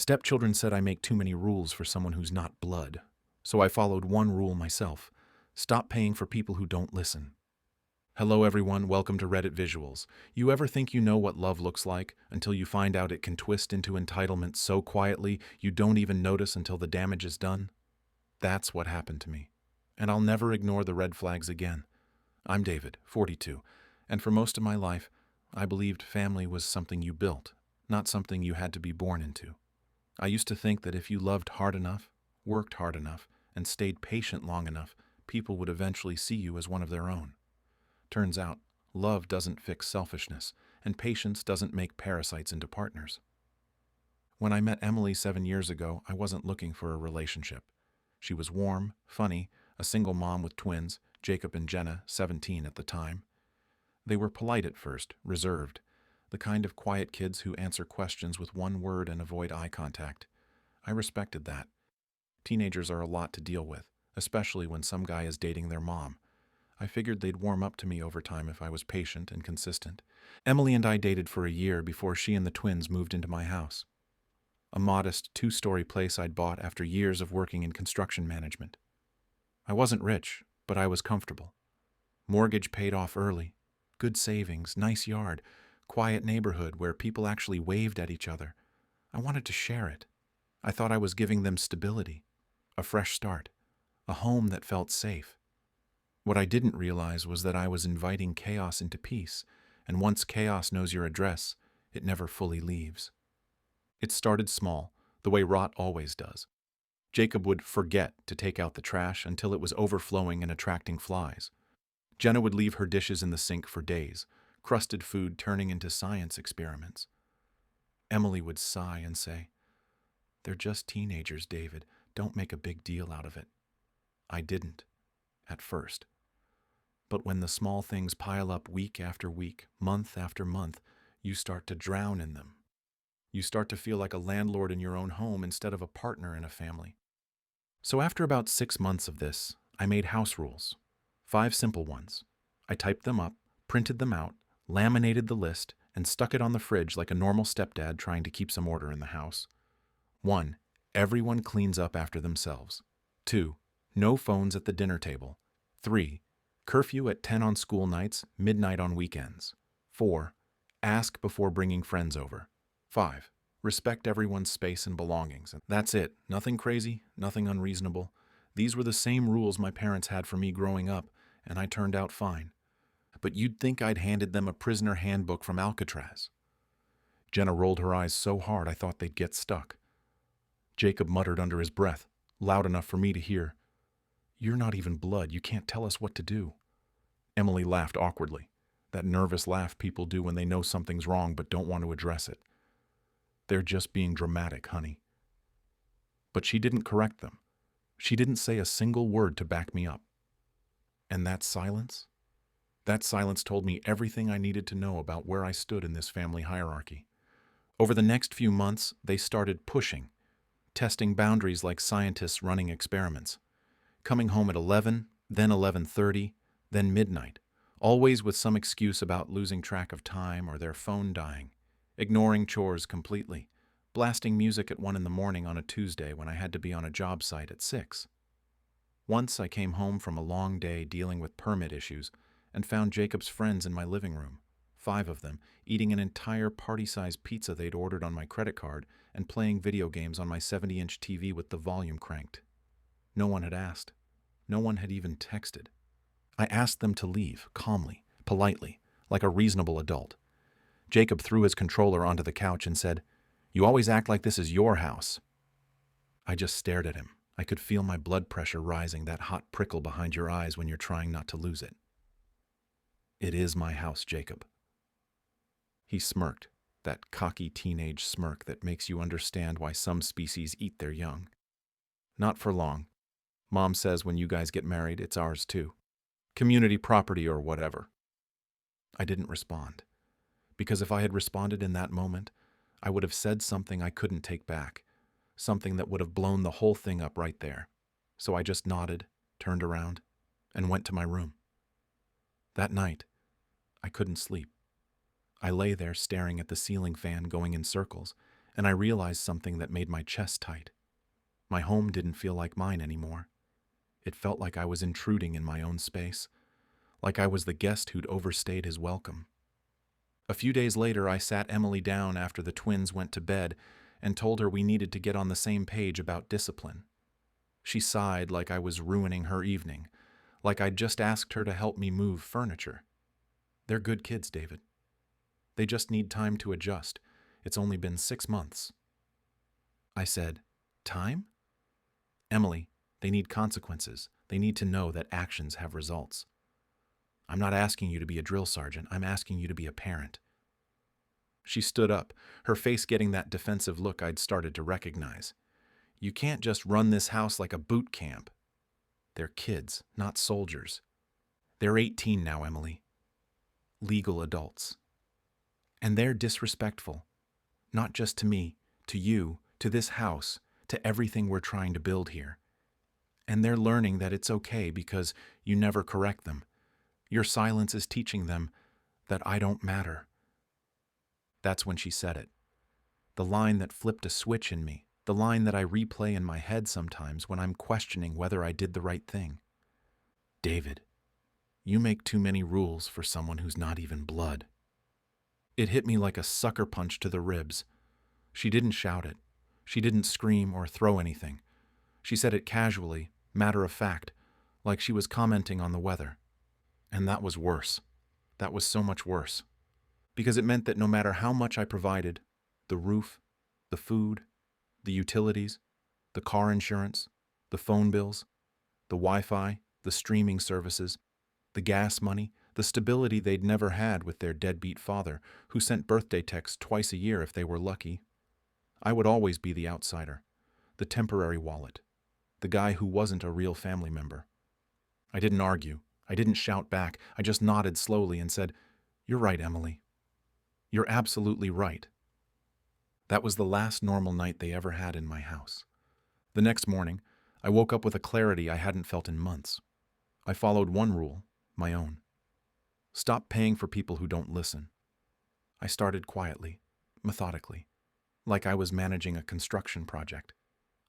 Stepchildren said I make too many rules for someone who's not blood. So I followed one rule myself. Stop paying for people who don't listen. Hello everyone, welcome to Reddit Visuals. You ever think you know what love looks like until you find out it can twist into entitlement so quietly you don't even notice until the damage is done? That's what happened to me. And I'll never ignore the red flags again. I'm David, 42, and for most of my life, I believed family was something you built, not something you had to be born into. I used to think that if you loved hard enough, worked hard enough, and stayed patient long enough, people would eventually see you as one of their own. Turns out, love doesn't fix selfishness, and patience doesn't make parasites into partners. When I met Emily 7 years ago, I wasn't looking for a relationship. She was warm, funny, a single mom with twins, Jacob and Jenna, 17 at the time. They were polite at first, reserved, the kind of quiet kids who answer questions with one word and avoid eye contact. I respected that. Teenagers are a lot to deal with, especially when some guy is dating their mom. I figured they'd warm up to me over time if I was patient and consistent. Emily and I dated for a year before she and the twins moved into my house. A modest 2-story place I'd bought after years of working in construction management. I wasn't rich, but I was comfortable. Mortgage paid off early, good savings, nice yard, quiet neighborhood where people actually waved at each other. I wanted to share it. I thought I was giving them stability, a fresh start, a home that felt safe. What I didn't realize was that I was inviting chaos into peace, and once chaos knows your address, it never fully leaves. It started small, the way rot always does. Jacob would forget to take out the trash until it was overflowing and attracting flies. Jenna would leave her dishes in the sink for days, crusted food turning into science experiments. Emily would sigh and say, "They're just teenagers, David. Don't make a big deal out of it." I didn't, at first. But when the small things pile up week after week, month after month, you start to drown in them. You start to feel like a landlord in your own home instead of a partner in a family. So after about 6 months of this, I made house rules. 5 simple ones. I typed them up, printed them out, laminated the list, and stuck it on the fridge like a normal stepdad trying to keep some order in the house. 1. Everyone cleans up after themselves. 2. No phones at the dinner table. 3. Curfew at 10 on school nights, midnight on weekends. 4. Ask before bringing friends over. 5. Respect everyone's space and belongings. That's it. Nothing crazy, nothing unreasonable. These were the same rules my parents had for me growing up, and I turned out fine. But you'd think I'd handed them a prisoner handbook from Alcatraz. Jenna rolled her eyes so hard I thought they'd get stuck. Jacob muttered under his breath, loud enough for me to hear, "You're not even blood. You can't tell us what to do." Emily laughed awkwardly, that nervous laugh people do when they know something's wrong but don't want to address it. "They're just being dramatic, honey." But she didn't correct them. She didn't say a single word to back me up. And that silence? That silence told me everything I needed to know about where I stood in this family hierarchy. Over the next few months, they started pushing, testing boundaries like scientists running experiments. Coming home at 11, then 11:30, then midnight, always with some excuse about losing track of time or their phone dying, ignoring chores completely, blasting music at 1 in the morning on a Tuesday when I had to be on a job site at 6. Once I came home from a long day dealing with permit issues and found Jacob's friends in my living room, 5 of them, eating an entire party-sized pizza they'd ordered on my credit card and playing video games on my 70-inch TV with the volume cranked. No one had asked. No one had even texted. I asked them to leave, calmly, politely, like a reasonable adult. Jacob threw his controller onto the couch and said, "You always act like this is your house." I just stared at him. I could feel my blood pressure rising, that hot prickle behind your eyes when you're trying not to lose it. "It is my house, Jacob." He smirked, that cocky teenage smirk that makes you understand why some species eat their young. "Not for long. Mom says when you guys get married, it's ours too. Community property or whatever." I didn't respond, because if I had responded in that moment, I would have said something I couldn't take back, something that would have blown the whole thing up right there. So I just nodded, turned around, and went to my room. That night, I couldn't sleep. I lay there staring at the ceiling fan going in circles And I realized something that made my chest tight. My home didn't feel like mine anymore. It felt like I was intruding in my own space, like I was the guest who'd overstayed his welcome. A few days later, I sat Emily down after the twins went to bed and told her we needed to get on the same page about discipline. She sighed like I was ruining her evening, like I'd just asked her to help me move furniture. They're good kids, David. They just need time to adjust. It's only been 6 months. I said, time? Emily, they need consequences. They need to know that actions have results. I'm not asking you to be a drill sergeant. I'm asking you to be a parent. She stood up, her face getting that defensive look I'd started to recognize. You can't just run this house like a boot camp. They're kids, not soldiers. They're 18 now, Emily. Legal adults. And they're disrespectful. Not just to me, to you, to this house, to everything we're trying to build here. And they're learning that it's okay because you never correct them. Your silence is teaching them that I don't matter. That's when she said it. The line that flipped a switch in me, the line that I replay in my head sometimes when I'm questioning whether I did the right thing. David, you make too many rules for someone who's not even blood. It hit me like a sucker punch to the ribs. She didn't shout it. She didn't scream or throw anything. She said it casually, matter of fact, like she was commenting on the weather. And that was worse. That was so much worse. Because it meant that no matter how much I provided, the roof, the food, the utilities, the car insurance, the phone bills, the Wi-Fi, the streaming services, the gas money, the stability they'd never had with their deadbeat father, who sent birthday texts twice a year if they were lucky, I would always be the outsider, the temporary wallet, the guy who wasn't a real family member. I didn't argue. I didn't shout back. I just nodded slowly and said, "You're right, Emily. You're absolutely right." That was the last normal night they ever had in my house. The next morning, I woke up with a clarity I hadn't felt in months. I followed one rule, my own. Stop paying for people who don't listen. I started quietly, methodically, like I was managing a construction project.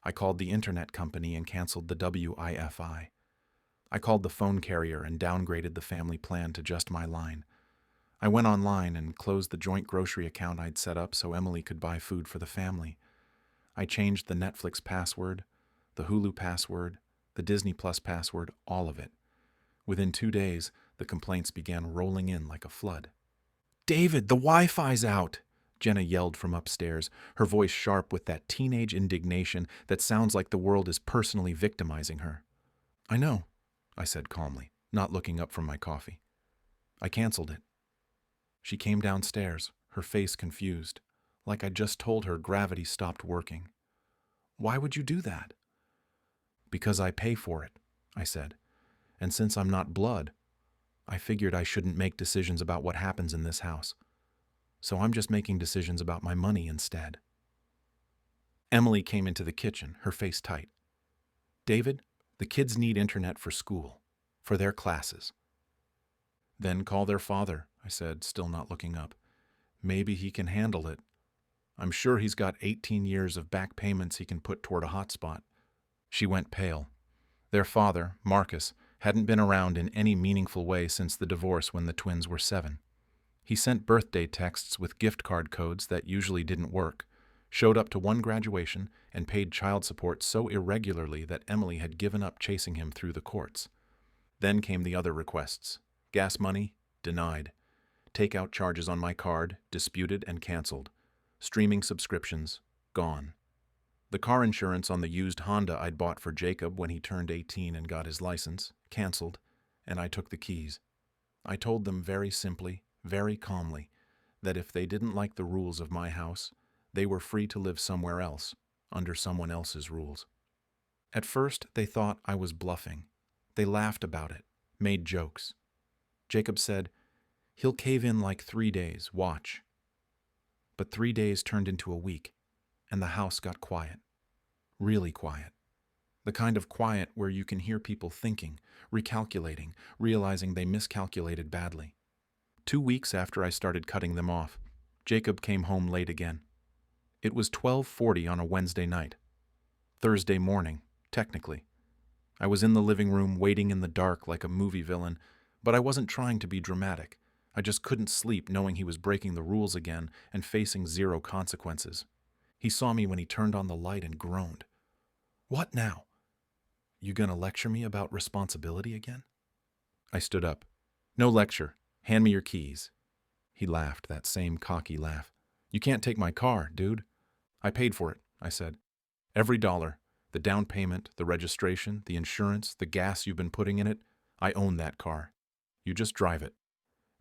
I called the internet company and canceled the Wi-Fi. I called the phone carrier and downgraded the family plan to just my line. I went online and closed the joint grocery account I'd set up so Emily could buy food for the family. I changed the Netflix password, the Hulu password, the Disney Plus password, all of it. Within 2 days, the complaints began rolling in like a flood. "David, the Wi-Fi's out!" Jenna yelled from upstairs, her voice sharp with that teenage indignation that sounds like the world is personally victimizing her. "I know," I said calmly, not looking up from my coffee. "I canceled it." She came downstairs, her face confused, like I'd just told her gravity stopped working. "Why would you do that?" "Because I pay for it," I said. "And since I'm not blood, I figured I shouldn't make decisions about what happens in this house. So I'm just making decisions about my money instead." Emily came into the kitchen, her face tight. "David, the kids need internet for school, for their classes." "Then call their father," I said, still not looking up. "Maybe he can handle it. I'm sure he's got 18 years of back payments he can put toward a hotspot." She went pale. Their father, Marcus, hadn't been around in any meaningful way since the divorce when the twins were 7. He sent birthday texts with gift card codes that usually didn't work, showed up to one graduation, and paid child support so irregularly that Emily had given up chasing him through the courts. Then came the other requests. Gas money? Denied. Takeout charges on my card? Disputed and canceled. Streaming subscriptions? Gone. The car insurance on the used Honda I'd bought for Jacob when he turned 18 and got his license? Canceled. And I took the keys. I told them very simply, very calmly, that if they didn't like the rules of my house, they were free to live somewhere else, under someone else's rules. At first, they thought I was bluffing. They laughed about it, made jokes. Jacob said, "He'll cave in like 3 days, watch." But 3 days turned into a week, and the house got quiet. Really quiet. The kind of quiet where you can hear people thinking, recalculating, realizing they miscalculated badly. 2 weeks after I started cutting them off, Jacob came home late again. It was 12:40 on a Wednesday night. Thursday morning, technically. I was in the living room waiting in the dark like a movie villain, but I wasn't trying to be dramatic. I just couldn't sleep knowing he was breaking the rules again and facing zero consequences. He saw me when he turned on the light and groaned. "What now? You gonna lecture me about responsibility again?" I stood up. "No lecture. Hand me your keys." He laughed, that same cocky laugh. "You can't take my car, dude." "I paid for it," I said. "Every dollar. The down payment, the registration, the insurance, the gas you've been putting in it. I own that car. You just drive it.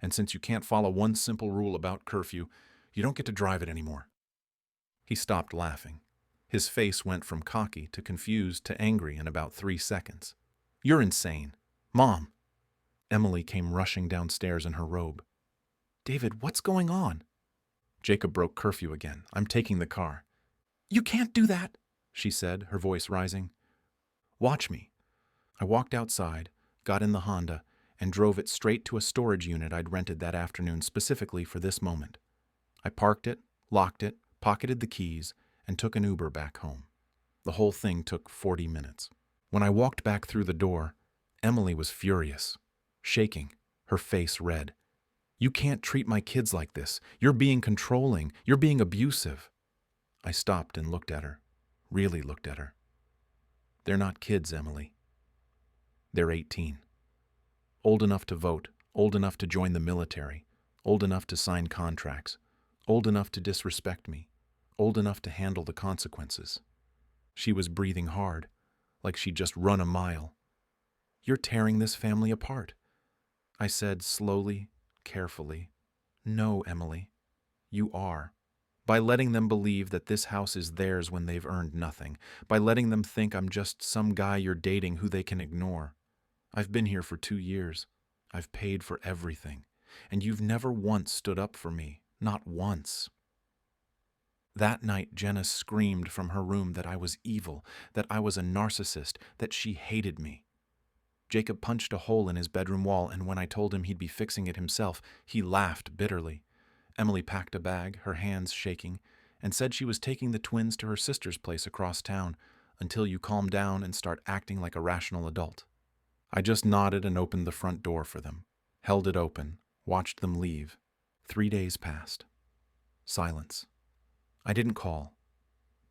And since you can't follow one simple rule about curfew, you don't get to drive it anymore." He stopped laughing. His face went from cocky to confused to angry in about 3 seconds. "You're insane. Mom!" Emily came rushing downstairs in her robe. "David, what's going on?" "Jacob broke curfew again. I'm taking the car." "You can't do that," she said, her voice rising. "Watch me." I walked outside, got in the Honda, and drove it straight to a storage unit I'd rented that afternoon specifically for this moment. I parked it, locked it, pocketed the keys, and took an Uber back home. The whole thing took 40 minutes. When I walked back through the door, Emily was furious, shaking, her face red. "You can't treat my kids like this. You're being controlling. You're being abusive." I stopped and looked at her, really looked at her. "They're not kids, Emily. They're 18. Old enough to vote, old enough to join the military, old enough to sign contracts, old enough to disrespect me, old enough to handle the consequences." She was breathing hard, like she'd just run a mile. "You're tearing this family apart." I said slowly, carefully, "No, Emily, you are. By letting them believe that this house is theirs when they've earned nothing, by letting them think I'm just some guy you're dating who they can ignore. I've been here for 2 years. I've paid for everything, and you've never once stood up for me, not once." That night, Jenna screamed from her room that I was evil, that I was a narcissist, that she hated me. Jacob punched a hole in his bedroom wall, and when I told him he'd be fixing it himself, he laughed bitterly. Emily packed a bag, her hands shaking, and said she was taking the twins to her sister's place across town until you calm down and start acting like a rational adult. I just nodded and opened the front door for them, held it open, watched them leave. 3 days passed. Silence. I didn't call,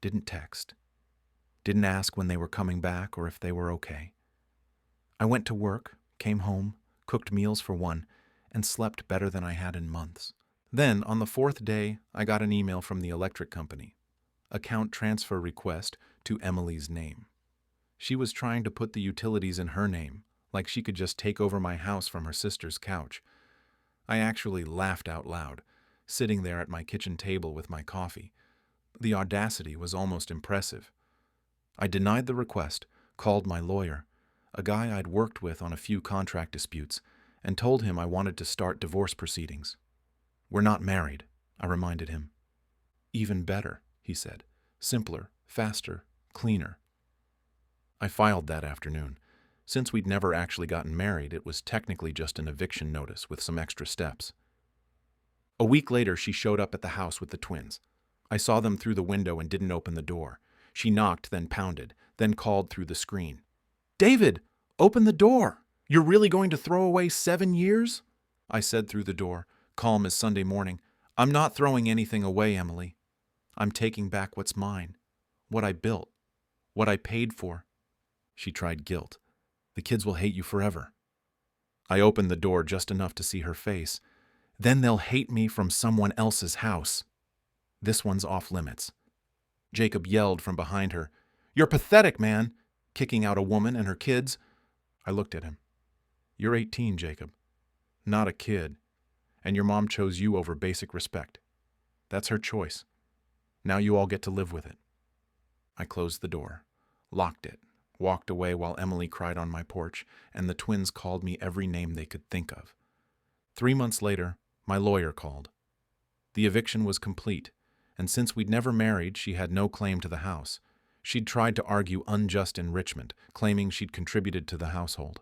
didn't text, didn't ask when they were coming back or if they were okay. I went to work, came home, cooked meals for one, and slept better than I had in months. Then, on the 4th day, I got an email from the electric company. Account transfer request to Emily's name. She was trying to put the utilities in her name, like she could just take over my house from her sister's couch. I actually laughed out loud, sitting there at my kitchen table with my coffee. The audacity was almost impressive. I denied the request, called my lawyer, a guy I'd worked with on a few contract disputes, and told him I wanted to start divorce proceedings. "We're not married," I reminded him. "Even better," he said. "Simpler, faster, cleaner." I filed that afternoon. Since we'd never actually gotten married, it was technically just an eviction notice with some extra steps. A week later, she showed up at the house with the twins. I saw them through the window and didn't open the door. She knocked, then pounded, then called through the screen. "David, open the door! You're really going to throw away 7 years?" I said through the door, calm as Sunday morning. "I'm not throwing anything away, Emily. I'm taking back what's mine, what I built, what I paid for." She tried guilt. "The kids will hate you forever." I opened the door just enough to see her face. "Then they'll hate me from someone else's house. This one's off limits." Jacob yelled from behind her, "You're pathetic, man, kicking out a woman and her kids." I looked at him. "You're 18, Jacob. Not a kid. And your mom chose you over basic respect. That's her choice. Now you all get to live with it." I closed the door, locked it, walked away while Emily cried on my porch, and the twins called me every name they could think of. 3 months later, my lawyer called. The eviction was complete, and since we'd never married, she had no claim to the house. She'd tried to argue unjust enrichment, claiming she'd contributed to the household.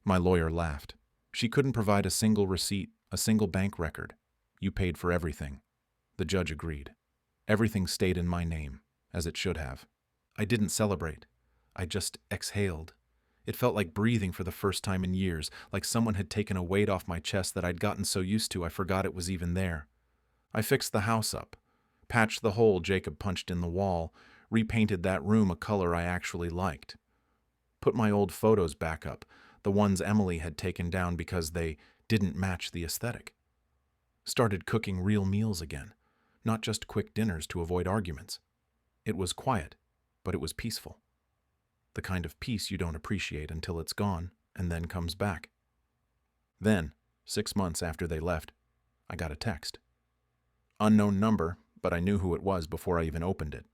My lawyer laughed. She couldn't provide a single receipt, a single bank record. "You paid for everything." The judge agreed. Everything stayed in my name, as it should have. I didn't celebrate. I just exhaled. It felt like breathing for the first time in years, like someone had taken a weight off my chest that I'd gotten so used to I forgot it was even there. I fixed the house up, patched the hole Jacob punched in the wall, repainted that room a color I actually liked. Put my old photos back up, the ones Emily had taken down because they didn't match the aesthetic. Started cooking real meals again, not just quick dinners to avoid arguments. It was quiet, but it was peaceful. The kind of peace you don't appreciate until it's gone and then comes back. Then, 6 months after they left, I got a text. Unknown number, but I knew who it was before I even opened it.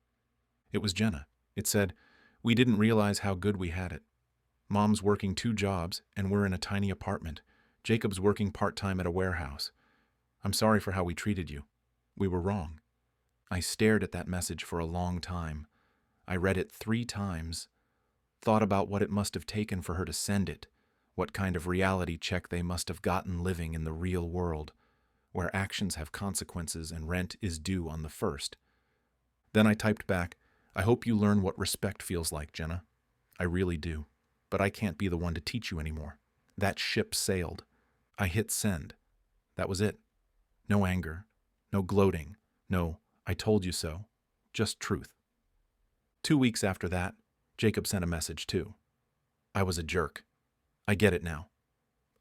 It was Jenna. It said, "We didn't realize how good we had it. Mom's working 2 jobs, and we're in a tiny apartment. Jacob's working part-time at a warehouse. I'm sorry for how we treated you. We were wrong." I stared at that message for a long time. I read it 3 times, thought about what it must have taken for her to send it, what kind of reality check they must have gotten living in the real world, where actions have consequences and rent is due on the 1st. Then I typed back, "I hope you learn what respect feels like, Jenna. I really do. But I can't be the one to teach you anymore. That ship sailed." I hit send. That was it. No anger, no gloating, no "I told you so," just truth. 2 weeks after that, Jacob sent a message too. "I was a jerk. I get it now.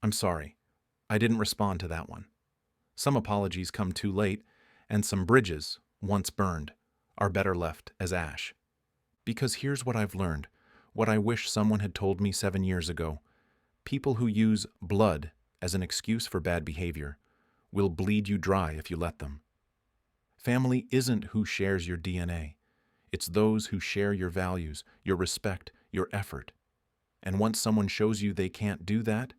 I'm sorry. I didn't respond to that one. Some apologies come too late, and some bridges, once burned, are better left as ash. Because here's what I've learned, what I wish someone had told me 7 years ago. People who use blood as an excuse for bad behavior will bleed you dry if you let them. Family isn't who shares your DNA. It's those who share your values, your respect, your effort. And once someone shows you they can't do that,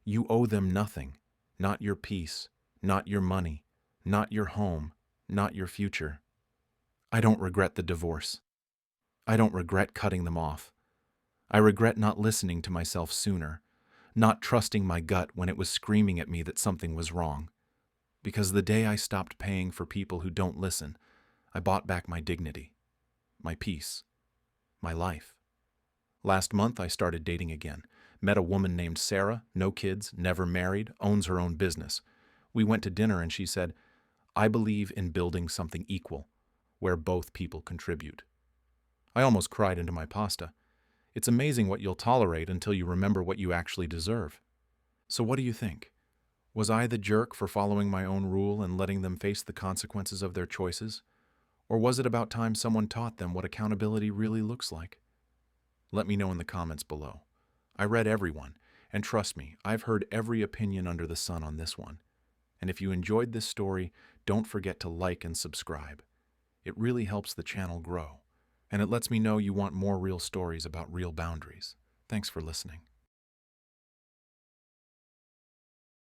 you owe them nothing. Not your peace, not your money, not your home, not your future. I don't regret the divorce. I don't regret cutting them off. I regret not listening to myself sooner, not trusting my gut when it was screaming at me that something was wrong. Because the day I stopped paying for people who don't listen, I bought back my dignity, my peace, my life. Last month, I started dating again. Met a woman named Sarah, no kids, never married, owns her own business. We went to dinner and she said, "I believe in building something equal, where both people contribute." I almost cried into my pasta. It's amazing what you'll tolerate until you remember what you actually deserve. So what do you think? Was I the jerk for following my own rule and letting them face the consequences of their choices? Or was it about time someone taught them what accountability really looks like? Let me know in the comments below. I read everyone, and trust me, I've heard every opinion under the sun on this one. And if you enjoyed this story, don't forget to like and subscribe. It really helps the channel grow, and it lets me know you want more real stories about real boundaries. Thanks for listening.